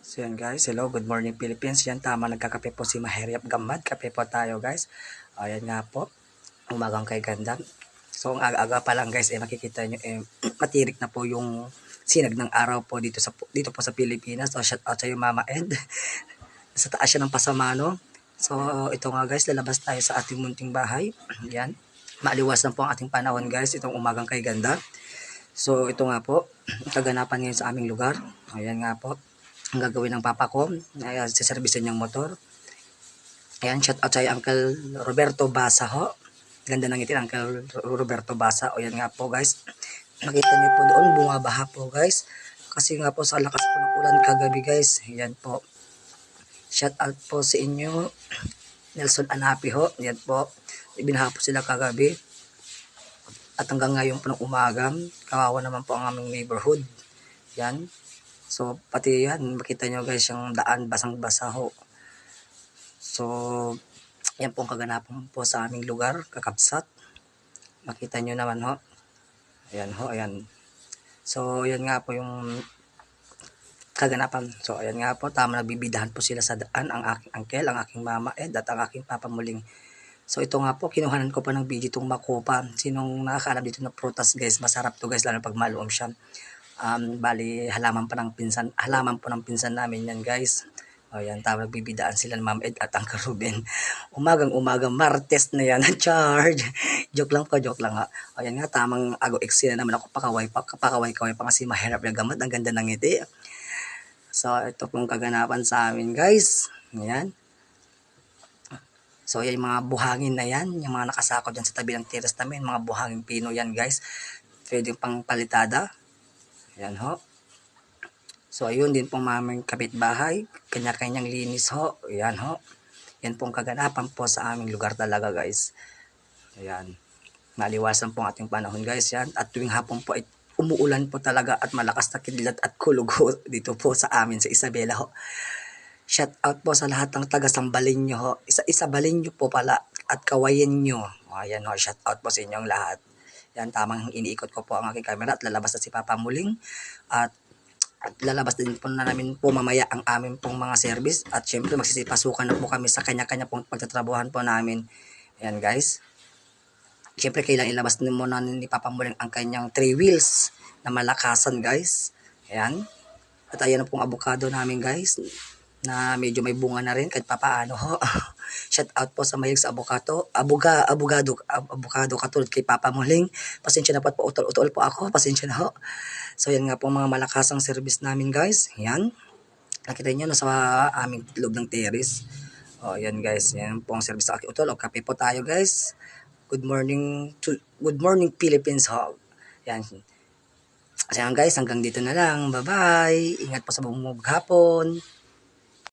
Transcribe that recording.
So yan guys, hello, good morning Philippines. Yan, tama, nagkakape po si Maheriap Gamad. Kape po tayo guys. Ayan nga po, umagang kay ganda. So ang aga-aga pa lang guys, makikita nyo, matirik na po yung sinag ng araw po dito po sa Pilipinas. So shout out sa iyo Mama Ed. Sa taas siya ng Pasamano. So ito nga guys, lalabas tayo sa ating munting bahay. Yan, maaliwas na po ang ating panahon guys, itong umagang kay ganda. So ito nga po, kaganapan ngayon sa aming lugar. Ayan nga po, ang gagawin ng papa ko, ay siservisin niyang motor. Ayan, shout out sa Uncle Roberto Basa ho. Ganda ng ngiti Uncle Roberto Basa. O yan nga po guys, nakita niyo po doon, bumabaha po guys. Kasi nga po sa lakas po ng ulan kagabi guys. Yan po, shout out po sa inyo, Nelson Anapi ho. Yan po, ibinaha po sila kagabi. At hanggang ngayon po ng umaga, kawawa naman po ang aming neighborhood. Yan. So, pati yan, makita nyo guys, yung daan, basang-basa ho. So, yan po ang kaganapan po sa aming lugar, Kakabsat. Makita nyo naman ho. Ayan ho, ayan. So, yan nga po yung kaganapan. So, ayan nga po, tama nagbibidahan po sila sa daan, ang aking uncle, ang aking mama Ed, at ang aking papa muling. So, ito nga po, kinuhanan ko pa ng video itong makopa. Sinong nakakaalam dito na prutas guys, masarap to guys, lalo pag maluom siya. Bali halaman po ng pinsan namin yan guys. O yan, tama nagbibidaan sila ng Ma'am Ed at Uncle Ruben. Umagang Martes na yan. Charge. Joke lang ha. O yan nga, tamang ago-ex na naman ako, pakaway pa nga si Mahirap na Gamad. Ang ganda ng ngiti. So ito pong kaganapan sa amin guys. Ayan. So yan, yung mga buhangin na yan, yung mga nakasakot dyan sa tabi ng terrace namin, mga buhangin pino yan guys. Pwede pang palitada. Yan ho. So ayun din pong maming kapitbahay, kanya-kanyang linis ho. Yan ho. Yan pong kaganapan po sa aming lugar talaga guys. Ayan. Maliwasan po ang ating panahon guys yan. At tuwing hapon po ay umuulan po talaga at malakas na kidlat at kulog ho dito po sa amin sa Isabela ho. Shout out po sa lahat ng taga Sambalinyo ho. Isabalinyo po pala at Kawayan nyo. Ayan ho, shout out po sa inyong lahat. Yan, tamang iniikot ko po ang aking camera at lalabas na si Papa muling. At lalabas din po na namin po mamaya ang aming pong mga service. At syempre magsisipasukan na po kami sa kanya-kanya pong pagtatrabuhan po namin. Ayan guys. Syempre kailangan ilabas din muna ni Papa muling ang kanyang 3 wheels na malakasan guys. Ayan. At ayan na pong avocado namin guys, na medyo may bunga na rin kahit papaano ho. Shout out po sa mahilig sa avocado. Avocado katulad kay Papa muling. Pasensya na po at pautol-utol po ako. Pasensya na ho. So yan nga po mga malakasang service namin guys. Yan. Nakita niyo nasa aming loob ng terrace. O yan guys. Yan po ang service sa aking utol. O kape po tayo guys. Good morning Philippines ho. Yan. So yan guys, hanggang dito na lang. Bye-bye. Ingat po sa buong maghapon.